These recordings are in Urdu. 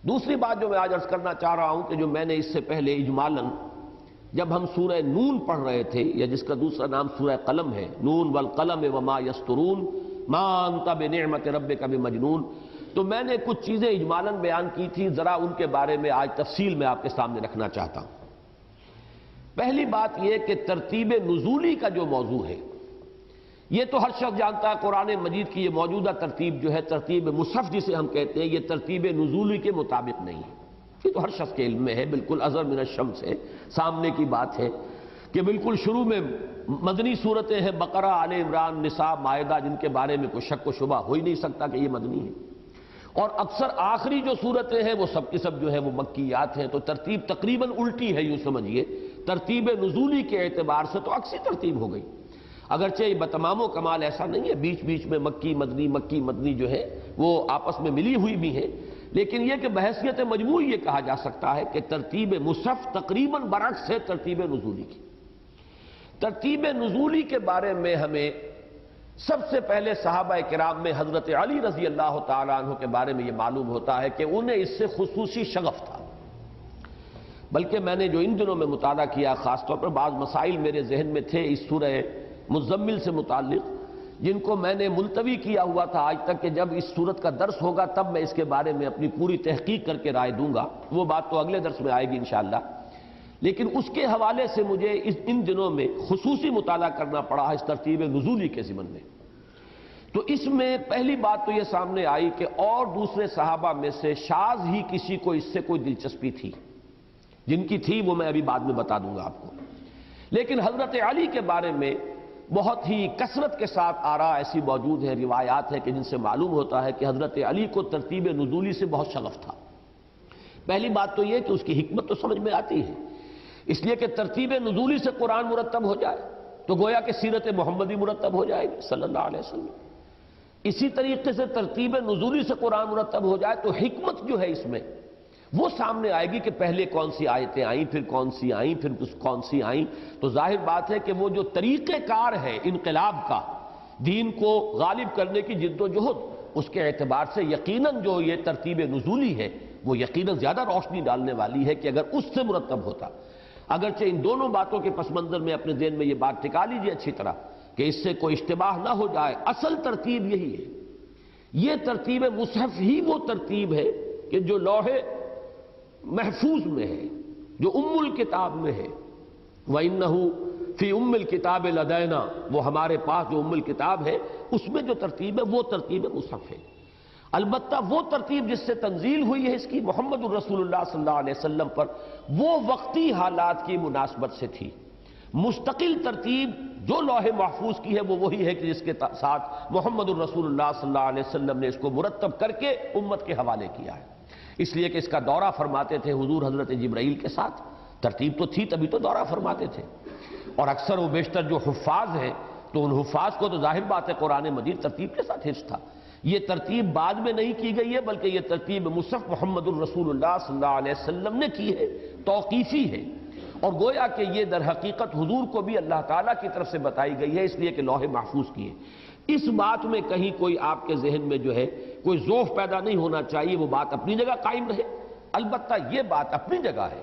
دوسری بات جو میں آج عرض کرنا چاہ رہا ہوں کہ جو میں نے اس سے پہلے اجمالاً جب ہم سورہ نون پڑھ رہے تھے، یا جس کا دوسرا نام سورہ قلم ہے، نون والقلم وما یسطرون ما انت بنعمت ربک بمجنون، تو میں نے کچھ چیزیں اجمالاً بیان کی تھی، ذرا ان کے بارے میں آج تفصیل میں آپ کے سامنے رکھنا چاہتا ہوں۔ پہلی بات یہ کہ ترتیب نزولی کا جو موضوع ہے، یہ تو ہر شخص جانتا ہے قرآن مجید کی یہ موجودہ ترتیب جو ہے، ترتیب مصحف جسے ہم کہتے ہیں، یہ ترتیب نزولی کے مطابق نہیں ہے۔ یہ تو ہر شخص کے علم میں ہے، بالکل ازہر من الشمس ہے، سامنے کی بات ہے کہ بالکل شروع میں مدنی صورتیں ہیں، بقرہ، آل عمران، نساء، مائدہ، جن کے بارے میں کوئی شک و شبہ ہو ہی نہیں سکتا کہ یہ مدنی ہے، اور اکثر آخری جو صورتیں ہیں وہ سب کی سب جو ہے وہ مکیات ہیں، تو ترتیب تقریباً الٹی ہے، یوں سمجھیے ترتیب نزولی کے اعتبار سے تو عکسی ترتیب ہو گئی، اگرچہ یہ بتمام و کمال ایسا نہیں ہے، بیچ بیچ میں مکی مدنی جو ہے وہ آپس میں ملی ہوئی بھی ہیں، لیکن یہ کہ بحیثیت مجموعی یہ کہا جا سکتا ہے کہ ترتیب مصحف تقریباً برعکس ہے ترتیب نزولی کی۔ ترتیب نزولی کے بارے میں ہمیں سب سے پہلے صحابہ کرام میں حضرت علی رضی اللہ تعالیٰ عنہ کے بارے میں یہ معلوم ہوتا ہے کہ انہیں اس سے خصوصی شغف تھا، بلکہ میں نے جو ان دنوں میں مطالعہ کیا، خاص طور پر بعض مسائل میرے ذہن میں تھے اس سورہ مزمل سے متعلق، جن کو میں نے ملتوی کیا ہوا تھا آج تک کہ جب اس سورت کا درس ہوگا تب میں اس کے بارے میں اپنی پوری تحقیق کر کے رائے دوں گا، وہ بات تو اگلے درس میں آئے گی انشاءاللہ، لیکن اس کے حوالے سے مجھے ان دنوں میں خصوصی مطالعہ کرنا پڑا اس ترتیب نزولی کے ضمن میں۔ تو اس میں پہلی بات تو یہ سامنے آئی کہ اور دوسرے صحابہ میں سے شاذ ہی کسی کو اس سے کوئی دلچسپی تھی، جن کی تھی وہ میں ابھی بعد میں بتا دوں گا آپ کو، لیکن حضرت علی کے بارے میں بہت ہی کثرت کے ساتھ آراء ایسی موجود ہے، روایات ہے کہ جن سے معلوم ہوتا ہے کہ حضرت علی کو ترتیب نزولی سے بہت شغف تھا۔ پہلی بات تو یہ کہ اس کی حکمت تو سمجھ میں آتی ہے، اس لیے کہ ترتیب نزولی سے قرآن مرتب ہو جائے تو گویا کہ سیرت محمدی مرتب ہو جائے گی صلی اللہ علیہ وسلم، اسی طریقے سے ترتیب نزولی سے قرآن مرتب ہو جائے تو حکمت جو ہے اس میں وہ سامنے آئے گی کہ پہلے کون سی آیتیں آئیں، پھر کون سی آئیں، پھر کون سی آئیں، تو ظاہر بات ہے کہ وہ جو طریقہ کار ہے انقلاب کا، دین کو غالب کرنے کی جد و جہد، اس کے اعتبار سے یقیناً جو یہ ترتیب نزولی ہے وہ یقیناً زیادہ روشنی ڈالنے والی ہے کہ اگر اس سے مرتب ہوتا، اگرچہ ان دونوں باتوں کے پس منظر میں اپنے ذہن میں یہ بات ٹکا لیجیے اچھی طرح کہ اس سے کوئی اشتباہ نہ ہو جائے، اصل ترتیب یہی ہے، یہ ترتیب مصحف ہی وہ ترتیب ہے کہ جو لوح محفوظ میں ہے، جو ام الکتاب میں ہے، وَإِنَّهُ فِي أُمِّ الْكِتَابِ لَدَيْنَا، وہ ہمارے پاس جو ام الکتاب ہے اس میں جو ترتیب ہے وہ ترتیب مصحف ہے۔ البتہ وہ ترتیب جس سے تنزیل ہوئی ہے اس کی محمد الرسول اللہ صلی اللہ علیہ وسلم پر، وہ وقتی حالات کی مناسبت سے تھی، مستقل ترتیب جو لوح محفوظ کی ہے وہ وہی ہے کہ جس کے ساتھ محمد الرسول اللہ صلی اللہ علیہ وسلم نے اس کو مرتب کر کے امت کے حوالے کیا ہے، اس لیے کہ اس کا دورہ فرماتے تھے حضور حضرت جبرائیل کے ساتھ، ترتیب تو تھی تبھی تو دورہ فرماتے تھے، اور اکثر و بیشتر جو حفاظ ہیں تو ان حفاظ کو تو ظاہر بات ہے قرآن مجید ترتیب کے ساتھ حفظ تھا، یہ ترتیب بعد میں نہیں کی گئی ہے بلکہ یہ ترتیب مصحف محمد الرسول اللہ صلی اللہ علیہ وسلم نے کی ہے، توقیفی ہے، اور گویا کہ یہ در حقیقت حضور کو بھی اللہ تعالیٰ کی طرف سے بتائی گئی ہے، اس لیے کہ لوح محفوظ کی ہے۔ اس بات میں کہیں کوئی آپ کے ذہن میں جو ہے کوئی ذوف پیدا نہیں ہونا چاہیے، وہ بات اپنی جگہ قائم رہے، البتہ یہ بات اپنی جگہ ہے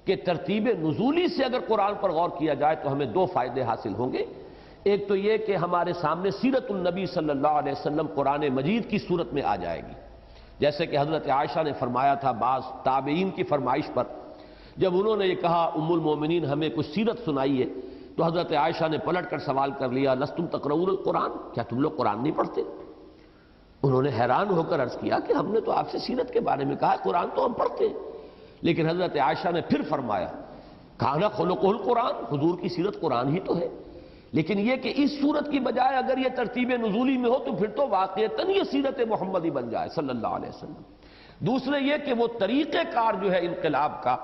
کہ ترتیب نزولی سے اگر قرآن پر غور کیا جائے تو ہمیں دو فائدے حاصل ہوں گے، ایک تو یہ کہ ہمارے سامنے سیرت النبی صلی اللہ علیہ وسلم قرآن مجید کی صورت میں آ جائے گی، جیسے کہ حضرت عائشہ نے فرمایا تھا بعض تابعین کی فرمائش پر، جب انہوں نے یہ کہا ام المومنین ہمیں کچھ سیرت سنائیے، تو حضرت عائشہ نے پلٹ کر سوال کر لیا لستم تقرؤون القرآن، کیا تم لوگ قرآن نہیں پڑھتے؟ انہوں نے حیران ہو کر عرض کیا کہ ہم نے تو آپ سے سیرت کے بارے میں کہا، قرآن تو ہم پڑھتے ہیں، لیکن حضرت عائشہ نے پھر فرمایا کانا خلقہ القرآن، حضور کی سیرت قرآن ہی تو ہے، لیکن یہ کہ اس صورت کی بجائے اگر یہ ترتیب نزولی میں ہو تو پھر تو واقعتاً یہ سیرت محمدی بن جائے صلی اللہ علیہ وسلم۔ دوسرے یہ کہ وہ طریقہ کار جو ہے انقلاب کا،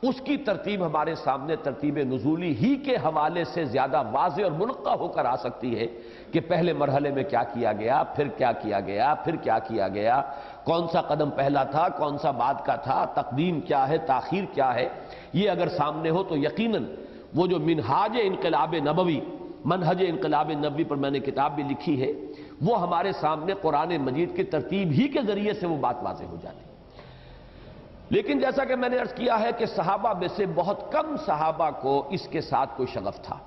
اس کی ترتیب ہمارے سامنے ترتیب نزولی ہی کے حوالے سے زیادہ واضح اور منقع ہو کر آ سکتی ہے کہ پہلے مرحلے میں کیا کیا گیا، پھر کیا کیا گیا، پھر کیا کیا گیا، کون سا قدم پہلا تھا، کون سا بعد کا تھا، تقدیم کیا ہے، تاخیر کیا ہے، یہ اگر سامنے ہو تو یقیناً وہ جو منہاج انقلاب نبوی، منہج انقلاب نبوی پر میں نے کتاب بھی لکھی ہے، وہ ہمارے سامنے قرآن مجید کی ترتیب ہی کے ذریعے سے وہ بات واضح ہو جاتی ہے۔ لیکن جیسا کہ میں نے عرض کیا ہے کہ صحابہ میں سے بہت کم صحابہ کو اس کے ساتھ کوئی شغف تھا۔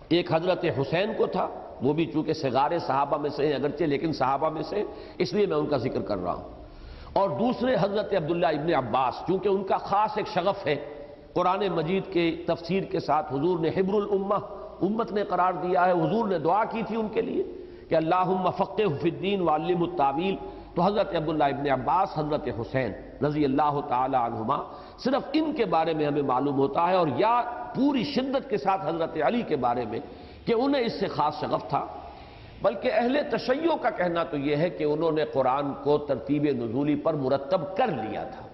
ایک حضرت حسین کو تھا، وہ بھی چونکہ صغار صحابہ میں سے ہیں اگرچہ لیکن صحابہ میں سے، اس لیے میں ان کا ذکر کر رہا ہوں۔ اور دوسرے حضرت عبداللہ ابن عباس، چونکہ ان کا خاص ایک شغف ہے قرآن مجید کے تفسیر کے ساتھ، حضور نے حبر الامہ، امت نے قرار دیا ہے، حضور نے دعا کی تھی ان کے لیے کہ اللہم فقہہ فی الدین وعلمہ التاویل۔ تو حضرت عبداللہ ابن عباس، حضرت حسین رضی اللہ تعالی عنہما، صرف ان کے بارے میں ہمیں معلوم ہوتا ہے، اور یا پوری شدت کے ساتھ حضرت علی کے بارے میں کہ انہیں اس سے خاص شغف تھا۔ بلکہ اہل تشیع کا کہنا تو یہ ہے کہ انہوں نے قرآن کو ترتیب نزولی پر مرتب کر لیا تھا،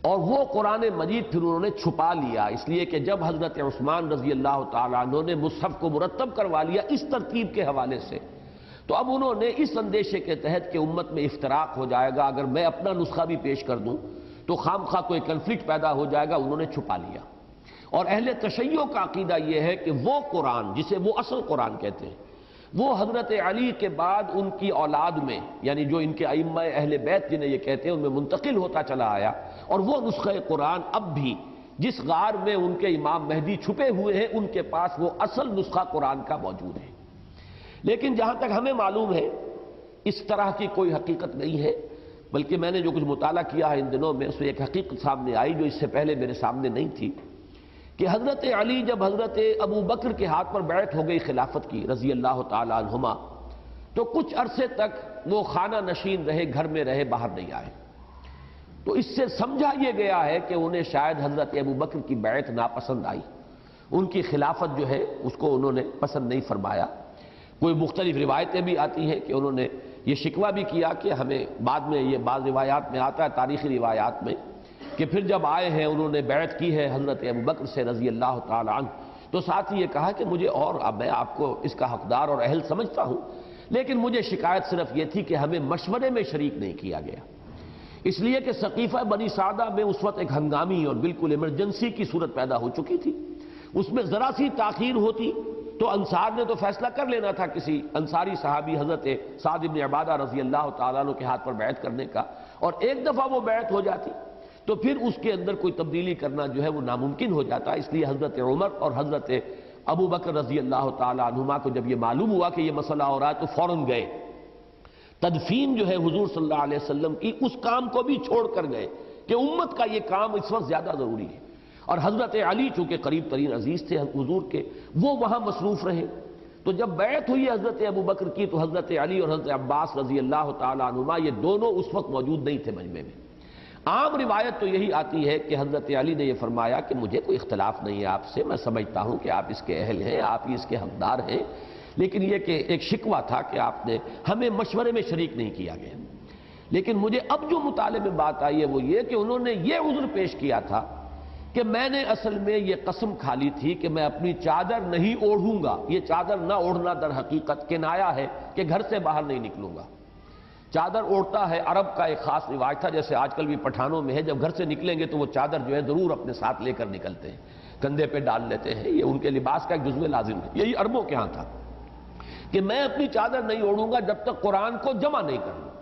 اور وہ قرآن مجید پھر انہوں نے چھپا لیا، اس لیے کہ جب حضرت عثمان رضی اللہ تعالیٰ عنہ نے مصحف کو مرتب کروا لیا اس ترتیب کے حوالے سے، تو اب انہوں نے اس اندیشے کے تحت کہ امت میں افتراق ہو جائے گا اگر میں اپنا نسخہ بھی پیش کر دوں تو خام خواہ کوئی کنفلکٹ پیدا ہو جائے گا، انہوں نے چھپا لیا۔ اور اہل تشیع کا عقیدہ یہ ہے کہ وہ قرآن جسے وہ اصل قرآن کہتے ہیں، وہ حضرت علی کے بعد ان کی اولاد میں، یعنی جو ان کے ائمہ اہل بیت جنہیں یہ کہتے ہیں، ان میں منتقل ہوتا چلا آیا، اور وہ نسخہ قرآن اب بھی جس غار میں ان کے امام مہدی چھپے ہوئے ہیں ان کے پاس وہ اصل نسخہ قرآن کا موجود ہے۔ لیکن جہاں تک ہمیں معلوم ہے اس طرح کی کوئی حقیقت نہیں ہے، بلکہ میں نے جو کچھ مطالعہ کیا ہے ان دنوں میں اس میں ایک حقیقت سامنے آئی جو اس سے پہلے میرے سامنے نہیں تھی، کہ حضرت علی جب حضرت ابو بکر کے ہاتھ پر بیعت ہو گئی خلافت کی رضی اللہ تعالی عنہما، تو کچھ عرصے تک وہ خانہ نشین رہے، گھر میں رہے، باہر نہیں آئے۔ تو اس سے سمجھا یہ گیا ہے کہ انہیں شاید حضرت ابو بکر کی بیعت ناپسند آئی، ان کی خلافت جو ہے اس کو انہوں نے پسند نہیں فرمایا۔ کوئی مختلف روایتیں بھی آتی ہیں کہ انہوں نے یہ شکوہ بھی کیا کہ ہمیں بعد میں یہ بعض روایات میں آتا ہے، تاریخی روایات میں، کہ پھر جب آئے ہیں انہوں نے بیعت کی ہے حضرت ابو بکر سے رضی اللہ تعالی عنہ، تو ساتھ ہی یہ کہا کہ مجھے اور اب میں آپ کو اس کا حقدار اور اہل سمجھتا ہوں، لیکن مجھے شکایت صرف یہ تھی کہ ہمیں مشورے میں شریک نہیں کیا گیا، اس لیے کہ سقیفہ بنی سعدہ میں اس وقت ایک ہنگامی اور بالکل ایمرجنسی کی صورت پیدا ہو چکی تھی، اس میں ذرا سی تاخیر ہوتی تو انصار نے تو فیصلہ کر لینا تھا کسی انصاری صحابی حضرت سعد بن عبادہ رضی اللہ تعالیٰ عنہ کے ہاتھ پر بیعت کرنے کا، اور ایک دفعہ وہ بیعت ہو جاتی تو پھر اس کے اندر کوئی تبدیلی کرنا جو ہے وہ ناممکن ہو جاتا۔ اس لیے حضرت عمر اور حضرت ابو بکر رضی اللہ تعالیٰ عنہما کو جب یہ معلوم ہوا کہ یہ مسئلہ ہو رہا ہے تو فوراً گئے، تدفین جو ہے حضور صلی اللہ علیہ وسلم کی اس کام کو بھی چھوڑ کر گئے کہ امت کا یہ کام اس وقت زیادہ ضروری ہے، اور حضرت علی چونکہ قریب ترین عزیز تھے حضور کے، وہ وہاں مصروف رہے۔ تو جب بیعت ہوئی حضرت ابو بکر کی تو حضرت علی اور حضرت عباس رضی اللہ تعالیٰ عنہما یہ دونوں اس وقت موجود نہیں تھے مجمع میں۔ عام روایت تو یہی آتی ہے کہ حضرت علی نے یہ فرمایا کہ مجھے کوئی اختلاف نہیں ہے آپ سے، میں سمجھتا ہوں کہ آپ اس کے اہل ہیں، آپ ہی اس کے حقدار ہیں، لیکن یہ کہ ایک شکوہ تھا کہ آپ نے ہمیں مشورے میں شریک نہیں کیا گیا۔ لیکن مجھے اب جو مطالعے میں بات آئی ہے وہ یہ کہ انہوں نے یہ عذر پیش کیا تھا کہ میں نے اصل میں یہ قسم کھا لی تھی کہ میں اپنی چادر نہیں اوڑھوں گا۔ یہ چادر نہ اوڑھنا در حقیقت کنایہ ہے کہ گھر سے باہر نہیں نکلوں گا۔ چادر اوڑھتا ہے عرب کا ایک خاص رواج تھا، جیسے آج کل بھی پٹھانوں میں ہے، جب گھر سے نکلیں گے تو وہ چادر جو ہے ضرور اپنے ساتھ لے کر نکلتے ہیں، کندھے پہ ڈال لیتے ہیں، یہ ان کے لباس کا ایک جزو لازم ہے۔ یہی عربوں کے ہاں تھا کہ میں اپنی چادر نہیں اوڑھوں گا جب تک قرآن کو جمع نہیں کروں۔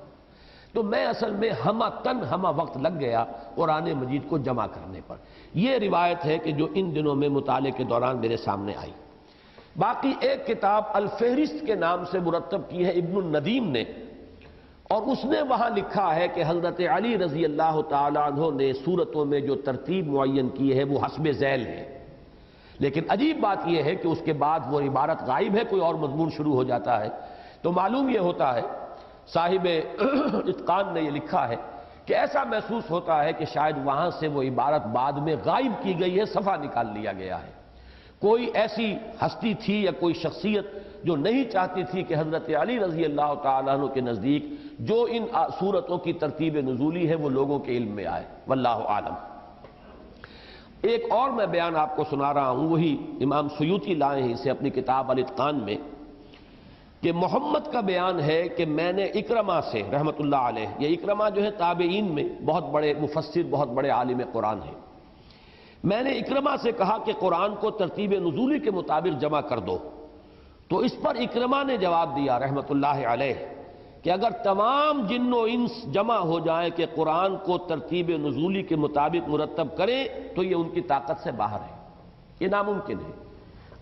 تو میں اصل میں ہمہ وقت لگ گیا قرآن مجید کو جمع کرنے پر۔ یہ روایت ہے کہ جو ان دنوں میں مطالعے کے دوران میرے سامنے آئی۔ باقی ایک کتاب الفہرست کے نام سے مرتب کی ہے ابن الندیم نے، اور اس نے وہاں لکھا ہے کہ حضرت علی رضی اللہ تعالی عنہ نے سورتوں میں جو ترتیب معین کی ہے وہ حسب ذیل ہے، لیکن عجیب بات یہ ہے کہ اس کے بعد وہ عبارت غائب ہے، کوئی اور مضمون شروع ہو جاتا ہے۔ تو معلوم یہ ہوتا ہے، صاحب اتقان نے یہ لکھا ہے کہ ایسا محسوس ہوتا ہے کہ شاید وہاں سے وہ عبارت بعد میں غائب کی گئی ہے، صفحہ نکال لیا گیا ہے۔ کوئی ایسی ہستی تھی یا کوئی شخصیت جو نہیں چاہتی تھی کہ حضرت علی رضی اللہ تعالیٰ عنہ کے نزدیک جو ان صورتوں کی ترتیب نزولی ہے وہ لوگوں کے علم میں آئے، واللہ عالم۔ ایک اور میں بیان آپ کو سنا رہا ہوں، وہی امام سیوطی لائے ہیں اسے اپنی کتاب الاتقان میں، کہ محمد کا بیان ہے کہ میں نے اکرمہ سے رحمت اللہ علیہ، یہ اکرمہ جو ہے تابعین میں بہت بڑے مفسر، بہت بڑے عالم قرآن ہیں، میں نے اکرمہ سے کہا کہ قرآن کو ترتیب نزولی کے مطابق جمع کر دو، تو اس پر اکرمہ نے جواب دیا رحمت اللہ علیہ کہ اگر تمام جن و انس جمع ہو جائیں کہ قرآن کو ترتیب نزولی کے مطابق مرتب کریں تو یہ ان کی طاقت سے باہر ہے، یہ ناممکن ہے۔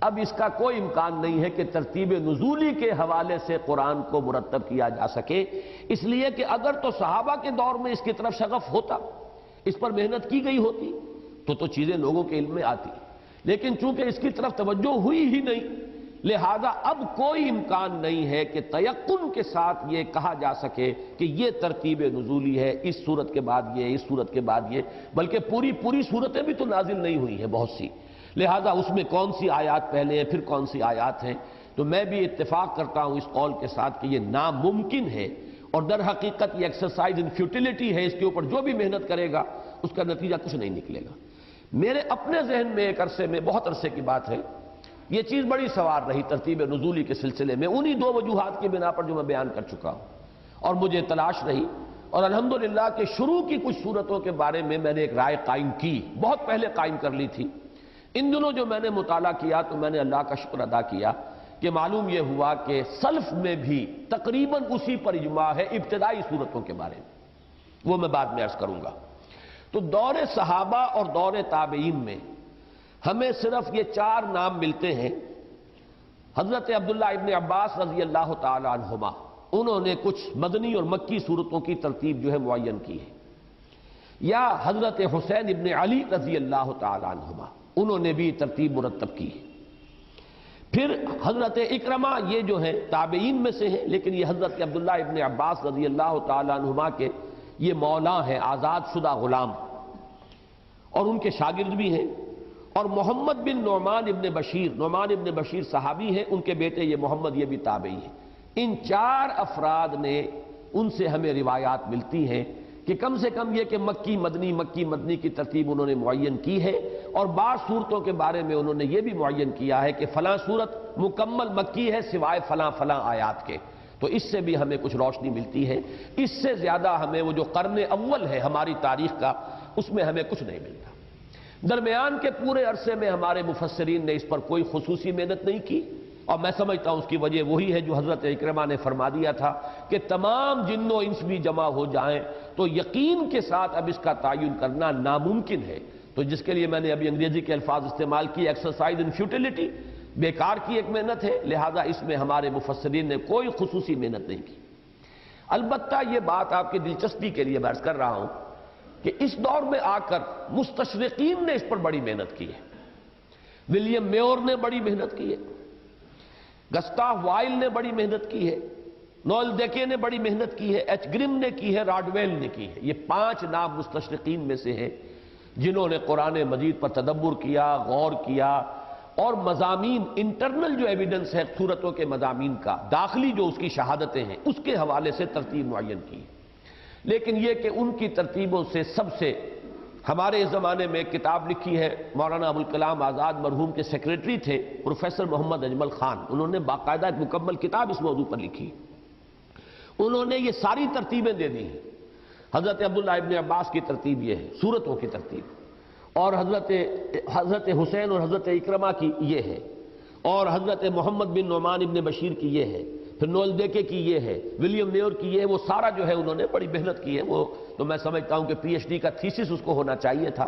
اب اس کا کوئی امکان نہیں ہے کہ ترتیب نزولی کے حوالے سے قرآن کو مرتب کیا جا سکے، اس لیے کہ اگر تو صحابہ کے دور میں اس کی طرف شغف ہوتا، اس پر محنت کی گئی ہوتی تو چیزیں لوگوں کے علم میں آتی، لیکن چونکہ اس کی طرف توجہ ہوئی ہی نہیں، لہذا اب کوئی امکان نہیں ہے کہ تیقن کے ساتھ یہ کہا جا سکے کہ یہ ترتیب نزولی ہے، اس صورت کے بعد یہ، اس صورت کے بعد یہ، بلکہ پوری صورتیں بھی تو نازل نہیں ہوئی ہیں بہت سی، لہذا اس میں کون سی آیات پہلے ہیں پھر کون سی آیات ہیں۔ تو میں بھی اتفاق کرتا ہوں اس قول کے ساتھ کہ یہ ناممکن ہے، اور در حقیقت یہ ایکسرسائز ان فیوٹیلیٹی ہے، اس کے اوپر جو بھی محنت کرے گا اس کا نتیجہ کچھ نہیں نکلے گا۔ میرے اپنے ذہن میں ایک عرصے میں، بہت عرصے کی بات ہے، یہ چیز بڑی سوار رہی ترتیب نزولی کے سلسلے میں، انہی دو وجوہات کی بنا پر جو میں بیان کر چکا ہوں، اور مجھے تلاش رہی، اور الحمدللہ کہ شروع کی کچھ صورتوں کے بارے میں نے ایک رائے قائم کی، بہت پہلے قائم کر لی تھی۔ ان دنوں جو میں نے مطالعہ کیا تو میں نے اللہ کا شکر ادا کیا کہ معلوم یہ ہوا کہ سلف میں بھی تقریباً اسی پر اجماع ہے ابتدائی صورتوں کے بارے میں، وہ میں بعد میں عرض کروں گا۔ تو دور صحابہ اور دور تابعین میں ہمیں صرف یہ 4 نام ملتے ہیں۔ حضرت عبداللہ ابن عباس رضی اللہ تعالی عنہما، انہوں نے کچھ مدنی اور مکی صورتوں کی ترتیب جو ہے معین کی ہے، یا حضرت حسین ابن علی رضی اللہ تعالی عنہما، انہوں نے بھی ترتیب مرتب کی ہے۔ پھر حضرت اکرمہ، یہ جو ہیں تابعین میں سے ہیں، لیکن یہ حضرت عبداللہ ابن عباس رضی اللہ تعالی عنہما کے یہ مولا ہیں، آزاد شدہ غلام، اور ان کے شاگرد بھی ہیں۔ اور محمد بن نعمان ابن بشیر صحابی ہیں، ان کے بیٹے یہ محمد، یہ بھی تابعی ہیں۔ ان 4 افراد نے، ان سے ہمیں روایات ملتی ہیں کہ کم سے کم یہ کہ مکی مدنی کی ترتیب انہوں نے معین کی ہے، اور بعض صورتوں کے بارے میں انہوں نے یہ بھی معین کیا ہے کہ فلاں صورت مکمل مکی ہے سوائے فلاں آیات کے، تو اس سے بھی ہمیں کچھ روشنی ملتی ہے۔ اس سے زیادہ ہمیں وہ جو قرن اول ہے ہماری تاریخ کا، اس میں ہمیں کچھ نہیں ملتا۔ درمیان کے پورے عرصے میں ہمارے مفسرین نے اس پر کوئی خصوصی محنت نہیں کی، اور میں سمجھتا ہوں اس کی وجہ وہی ہے جو حضرت اکرمہ نے فرما دیا تھا کہ تمام جن و انس بھی جمع ہو جائیں تو یقین کے ساتھ اب اس کا تعین کرنا ناممکن ہے، تو جس کے لیے میں نے ابھی انگریزی کے الفاظ استعمال کیے، ایکسرسائز ان فیوٹیلیٹی، بیکار کی ایک محنت ہے، لہذا اس میں ہمارے مفسرین نے کوئی خصوصی محنت نہیں کی۔ البتہ یہ بات آپ کی دلچسپی کے لیے میں عرض کر رہا ہوں کہ اس دور میں آ کر مستشرقین نے اس پر بڑی محنت کی ہے۔ ولیم میور نے بڑی محنت کی ہے، گسٹاف وائل نے بڑی محنت کی ہے، نوئل ڈیکے نے بڑی محنت کی ہے، ایچ گرم نے کی ہے، راڈویل نے کی ہے۔ یہ 5 نام مستشرقین میں سے ہیں جنہوں نے قرآن مجید پر تدبر کیا، غور کیا، اور مضامین، انٹرنل جو ایویڈنس ہے صورتوں کے مضامین کا، داخلی جو اس کی شہادتیں ہیں، اس کے حوالے سے ترتیب معین کی۔ لیکن یہ کہ ان کی ترتیبوں سے سب سے ہمارے زمانے میں ایک کتاب لکھی ہے، مولانا ابوالکلام آزاد مرحوم کے سیکریٹری تھے پروفیسر محمد اجمل خان، انہوں نے باقاعدہ ایک مکمل کتاب اس موضوع پر لکھی۔ انہوں نے یہ ساری ترتیبیں دے دی ہیں۔ حضرت عبداللہ ابن عباس کی ترتیب یہ ہے، صورتوں کی ترتیب، اور حضرت حسین اور حضرت اکرمہ کی یہ ہے، اور حضرت محمد بن نعمان ابن بشیر کی یہ ہے، پھر نوئل ڈیکے کی یہ ہے، ولیم میور کی یہ ہے۔ وہ سارا جو ہے انہوں نے بڑی محنت کی ہے، وہ تو میں سمجھتا ہوں کہ پی ایچ ڈی کا تھیسس اس کو ہونا چاہیے تھا،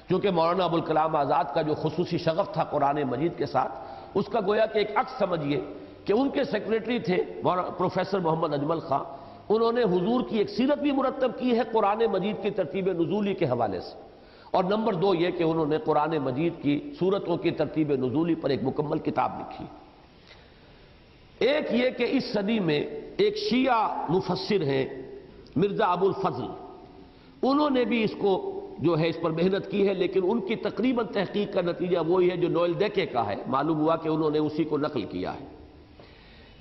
کیونکہ مولانا ابوالکلام آزاد کا جو خصوصی شغف تھا قرآن مجید کے ساتھ، اس کا گویا کہ ایک عکس سمجھیے کہ ان کے سیکریٹری تھے پروفیسر محمد اجمل خان، انہوں نے حضور کی ایک سیرت بھی مرتب کی ہے قرآن مجید کی ترتیب نزولی کے حوالے سے، اور نمبر 2 یہ کہ انہوں نے قرآن مجید کی صورتوں کی ترتیب نزولی پر ایک مکمل کتاب لکھی۔ ایک یہ کہ اس صدی میں ایک شیعہ مفسر ہیں مرزا ابو الفضل، انہوں نے بھی اس کو جو ہے اس پر محنت کی ہے، لیکن ان کی تقریباً تحقیق کا نتیجہ وہی ہے جو نوئل ڈیکے کا ہے، معلوم ہوا کہ انہوں نے اسی کو نقل کیا ہے۔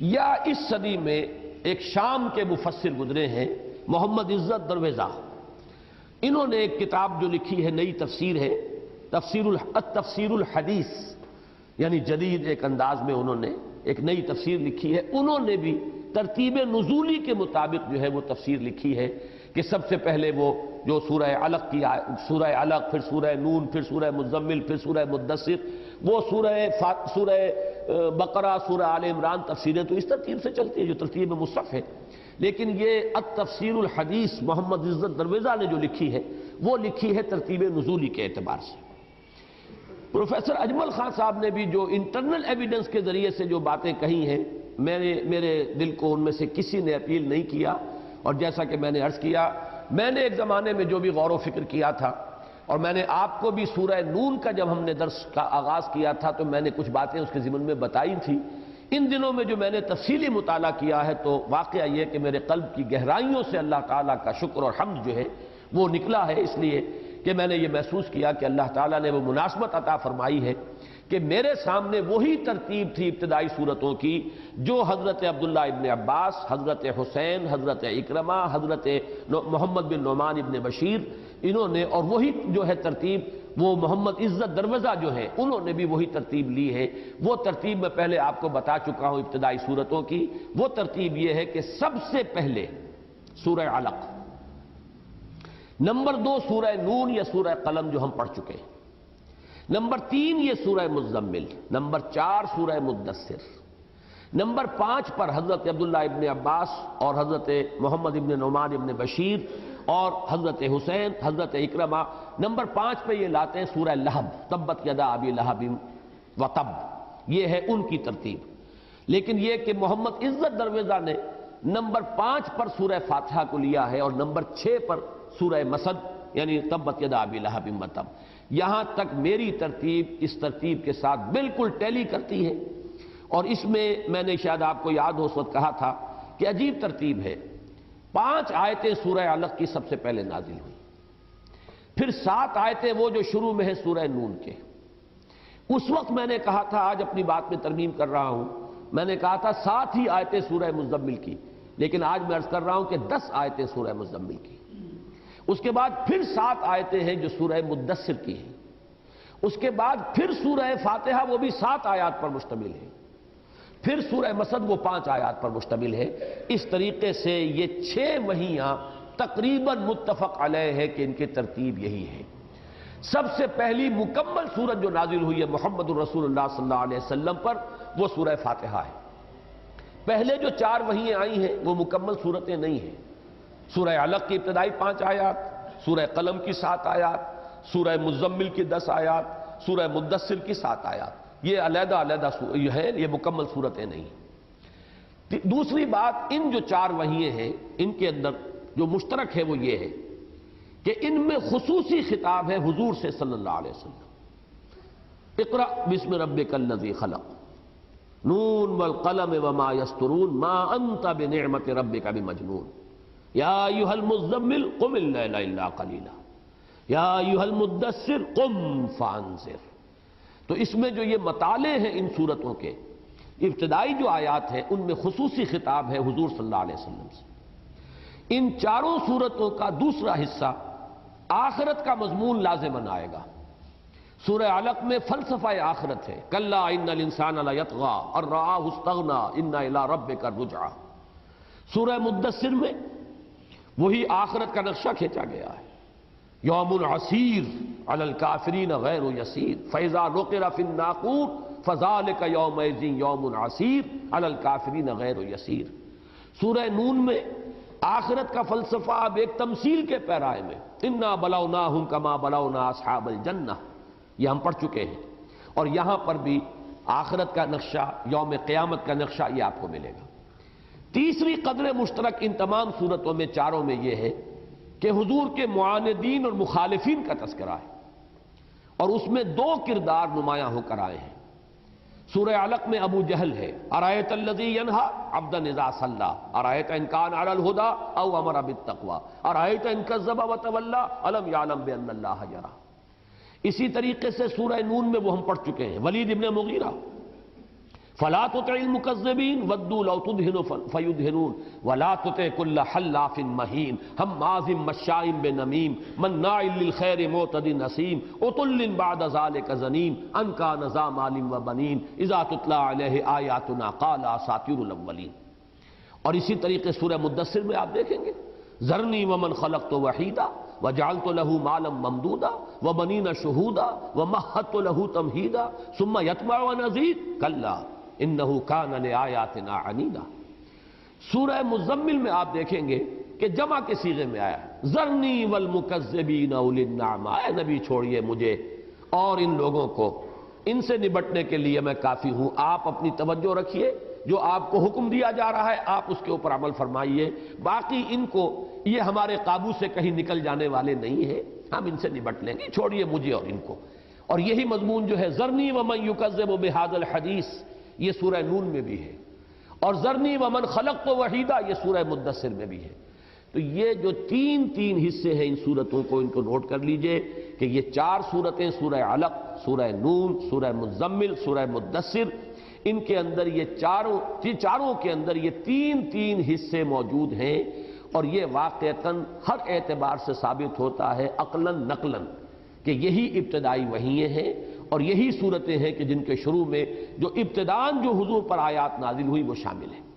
یا اس صدی میں ایک شام کے مفسر گزرے ہیں محمد عزت درویزہ، انہوں نے ایک کتاب جو لکھی ہے، نئی تفسیر ہے، تفسیر الحدیث، یعنی جدید ایک انداز میں انہوں نے ایک نئی تفسیر لکھی ہے۔ انہوں نے بھی ترتیب نزولی کے مطابق جو ہے وہ تفسیر لکھی ہے کہ سب سے پہلے وہ جو سورہ علق کی سورہ علق، پھر سورہ نون، پھر سورہ مزمل، پھر سورہ مدثر، وہ سورہ بقرہ، سورہ آل عمران، تفسیریں تو اس ترتیب سے چلتی ہیں جو ترتیب مصحف ہے۔ لیکن یہ التفسیر الحدیث محمد عزت درویزہ نے جو لکھی ہے وہ لکھی ہے ترتیب نزولی کے اعتبار سے۔ پروفیسر اجمل خان صاحب نے بھی جو انٹرنل ایویڈنس کے ذریعے سے جو باتیں کہی ہیں، میرے دل کو ان میں سے کسی نے اپیل نہیں کیا، اور جیسا کہ میں نے عرض کیا، میں نے ایک زمانے میں جو بھی غور و فکر کیا تھا، اور میں نے آپ کو بھی سورہ نون کا جب ہم نے درس کا آغاز کیا تھا تو میں نے کچھ باتیں اس کے ضمن میں بتائی تھی۔ ان دنوں میں جو میں نے تفصیلی مطالعہ کیا ہے تو واقعہ یہ کہ میرے قلب کی گہرائیوں سے اللہ تعالیٰ کا شکر اور حمد جو ہے وہ نکلا ہے، اس لیے کہ میں نے یہ محسوس کیا کہ اللہ تعالیٰ نے وہ مناسبت عطا فرمائی ہے کہ میرے سامنے وہی ترتیب تھی ابتدائی صورتوں کی جو حضرت عبداللہ ابن عباس، حضرت حسین، حضرت اکرمہ، حضرت محمد بن نعمان ابن بشیر، انہوں نے، اور وہی جو ہے ترتیب وہ محمد عزت درویزہ جو ہے انہوں نے بھی وہی ترتیب لی ہے۔ وہ ترتیب میں پہلے آپ کو بتا چکا ہوں ابتدائی صورتوں کی۔ وہ ترتیب یہ ہے کہ سب سے پہلے سورہ علق، نمبر 2 سورہ نون یا سورہ قلم جو ہم پڑھ چکے ہیں، نمبر 3 یہ سورہ مزمل، نمبر 4 سورہ مدثر، نمبر 5 پر حضرت عبداللہ ابن عباس اور حضرت محمد ابن نعمان ابن بشیر اور حضرت حسین، حضرت اکرمہ، نمبر 5 پہ یہ لاتے ہیں سورہ لہب، تبت یدا ابی لہب وتب، یہ ہے ان کی ترتیب۔ لیکن یہ کہ محمد عزت درویزہ نے نمبر 5 پر سورہ فاتحہ کو لیا ہے اور نمبر 6 پر سورہ مسد یعنی تبت یدا ابی لہب وتب۔ یہاں تک میری ترتیب اس ترتیب کے ساتھ بالکل ٹیلی کرتی ہے، اور اس میں نے شاید آپ کو یاد ہو اس وقت کہا تھا کہ عجیب ترتیب ہے۔ 5 آیتیں سورہ علق کی سب سے پہلے نازل ہوئی، پھر 7 آیتیں وہ جو شروع میں ہے سورہ نون کے۔ اس وقت میں نے کہا تھا، آج اپنی بات میں ترمیم کر رہا ہوں، میں نے کہا تھا 7 ہی آیتیں سورہ مزمل کی، لیکن آج میں عرض کر رہا ہوں کہ 10 آیتیں سورہ مزمل کی۔ اس کے بعد پھر 7 آیتیں ہیں جو سورہ مدثر کی ہیں، اس کے بعد پھر سورہ فاتحہ وہ بھی 7 آیات پر مشتمل ہے، پھر سورہ مسد وہ 5 آیات پر مشتمل ہے۔ اس طریقے سے یہ 6 وحیاں تقریباً متفق علیہ ہے کہ ان کی ترتیب یہی ہے۔ سب سے پہلی مکمل سورت جو نازل ہوئی ہے محمد الرسول اللہ صلی اللہ علیہ وسلم پر وہ سورہ فاتحہ ہے۔ پہلے جو 4 وحیاں آئی ہیں وہ مکمل سورتیں نہیں ہیں۔ سورہ علق کی ابتدائی 5 آیات، سورہ قلم کی 7 آیات، سورہ مزمل کی 10 آیات، سورہ مدثر کی 7 آیات، یہ علیحدہ ہے، یہ مکمل صورتیں نہیں۔ دوسری بات، ان جو 4 وحییں ہیں ان کے اندر جو مشترک ہے وہ یہ ہے کہ ان میں خصوصی خطاب ہے حضور سے صلی اللہ علیہ وسلم۔ اقرأ بسم ربک الذی خلق، نون والقلم وما یسطرون ما انت بنعمت ربک بمجنون، یا ایھا المزمل قم اللیل الا قلیلا، یا ایھا المدثر قم فانذر۔ تو اس میں جو یہ مطالع ہیں ان صورتوں کے، ابتدائی جو آیات ہیں ان میں خصوصی خطاب ہے حضور صلی اللہ علیہ وسلم سے۔ ان 4 صورتوں کا دوسرا حصہ آخرت کا مضمون لازماً آئے گا۔ سورہ علق میں فلسفہ آخرت ہے، کلا ان الانسان لیطغی ان رآہ استغنی ان الی ربک الرجعی۔ سورہ مدثر میں وہی آخرت کا نقشہ کھینچا گیا ہے، یوم عسیر علی الکافرین غیر یسیر فاذا نقر فی الناقور فذلک یومئذ یوم عسیر علی الکافرین غیر یسیر۔ سورہ نون میں آخرت کا فلسفہ اب ایک تمثیل کے پیرائے میں، انا بلوناہم کما بلونا اصحاب الجنہ، یہ ہم پڑھ چکے ہیں، اور یہاں پر بھی آخرت کا نقشہ، یوم قیامت کا نقشہ یہ آپ کو ملے گا۔ تیسری قدر مشترک ان تمام صورتوں میں، 4 میں یہ ہے کہ حضور کے معاندین اور مخالفین کا تذکرہ ہے، اور اس میں 2 کردار نمایاں ہو کر آئے ہیں۔ سورہ علق میں ابو جہل ہے، ارأیت الذی ینہی عبدا اذا صلی، ارأیت ان کان علی الہدی او امر بالتقوی، ارأیت ان کذب وتولی الم یعلم بان اللہ یری۔ اسی طریقے سے سورہ نون میں وہ ہم پڑھ چکے ہیں، ولید ابن مغیرہ، فلا تطع المکذبین ودوا لو تدہن فیدہنون ولا تطع کل حلاف مہین ہماز مشاء بنمیم مناع للخیر معتد اثیم عتل بعد ذلک زنیم ان کان ذا مال وبنین اذا تتلی علیہ آیاتنا قال اساطیر الاولین۔ اور اسی طریقے سورہ مدثر میں آپ دیکھیں گے، ذرنی ومن خلقت وحیدا وجعلت له مالا ممدودا وبنین شہودا ومہدت له تمہیدا ثم یطمع ان ازید کلا انہ کان لآیاتنا عنیدا۔ سورہ مزمل میں آپ دیکھیں گے کہ جمع کے صیغے میں آیا ذرنی والمکذبین اولی النعمہ، اے نبی چھوڑیے مجھے اور ان لوگوں کو، ان سے نبٹنے کے لیے میں کافی ہوں، آپ اپنی توجہ رکھیے، جو آپ کو حکم دیا جا رہا ہے آپ اس کے اوپر عمل فرمائیے، باقی ان کو یہ ہمارے قابو سے کہیں نکل جانے والے نہیں ہیں، ہم ان سے نبٹ لیں گے، چھوڑیے مجھے اور ان کو۔ اور یہی مضمون جو ہے ذرنی ومن یکذب بہذا الحدیث، یہ سورہ نون میں بھی ہے، اور ذرنی ومن خلقت وحیدا یہ سورہ مدثر میں بھی ہے۔ تو یہ جو تین حصے ہیں ان صورتوں کو، ان کو نوٹ کر لیجئے کہ یہ 4 صورتیں، سورہ علق، سورہ نون، سورہ مزمل، سورہ مدثر، ان کے اندر یہ چاروں کے اندر یہ تین حصے موجود ہیں، اور یہ واقعتاً ہر اعتبار سے ثابت ہوتا ہے عقلاً نقلاً کہ یہی ابتدائی وحییں ہیں اور یہی صورتیں ہیں کہ جن کے شروع میں جو ابتداءً جو حضور پر آیات نازل ہوئی وہ شامل ہیں۔